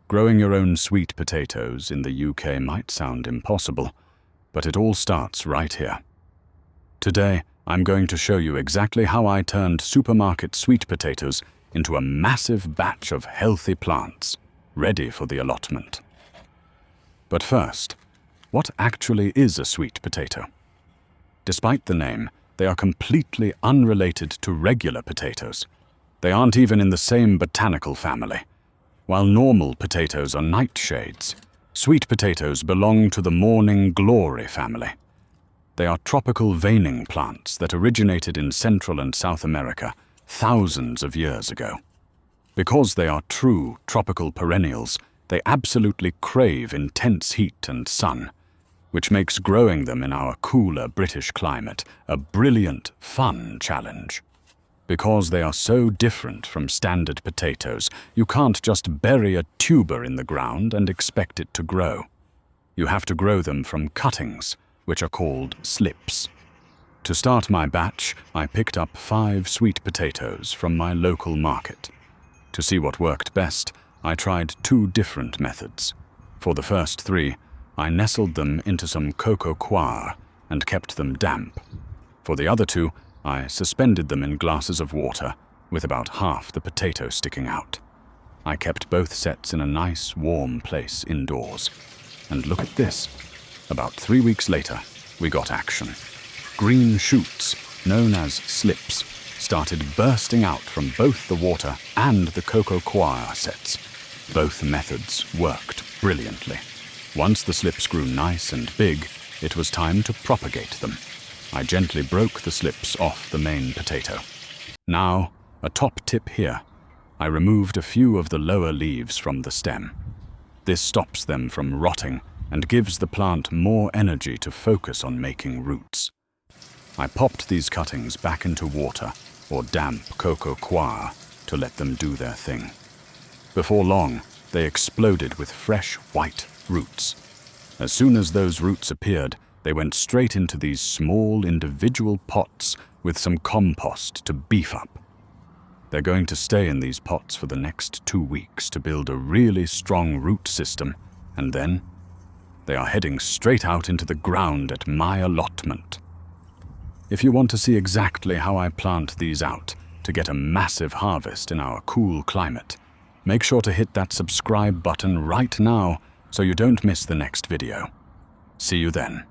Growing your own sweet potatoes in the UK might sound impossible, but it all starts right here. Today, I'm going to show you exactly how I turned supermarket sweet potatoes into a massive batch of healthy plants, ready for the allotment. But first, what actually is a sweet potato? Despite the name, they are completely unrelated to regular potatoes. They aren't even in the same botanical family. While normal potatoes are nightshades, sweet potatoes belong to the morning glory family. They are tropical veining plants that originated in Central and South America thousands of years ago. Because they are true tropical perennials, they absolutely crave intense heat and sun, which makes growing them in our cooler British climate a brilliant, fun challenge. Because they are so different from standard potatoes, you can't just bury a tuber in the ground and expect it to grow. You have to grow them from cuttings, which are called slips. To start my batch, I picked up 5 sweet potatoes from my local market. To see what worked best, I tried 2 different methods. For the first 3, I nestled them into some Coco coir and kept them damp. For the other 2, I suspended them in glasses of water, with about half the potato sticking out. I kept both sets in a nice, warm place indoors. And look at this. About 3 weeks later, we got action. Green shoots, known as slips, started bursting out from both the water and the Coco coir sets. Both methods worked brilliantly. Once the slips grew nice and big, it was time to propagate them. I gently broke the slips off the main potato. Now, a top tip here. I removed a few of the lower leaves from the stem. This stops them from rotting and gives the plant more energy to focus on making roots. I popped these cuttings back into water or damp Coco coir to let them do their thing. Before long, they exploded with fresh white roots. As soon as those roots appeared, they went straight into these small individual pots with some compost to beef up. They're going to stay in these pots for the next 2 weeks to build a really strong root system, and then they are heading straight out into the ground at my allotment. If you want to see exactly how I plant these out to get a massive harvest in our cool climate, make sure to hit that subscribe button right now so you don't miss the next video. See you then.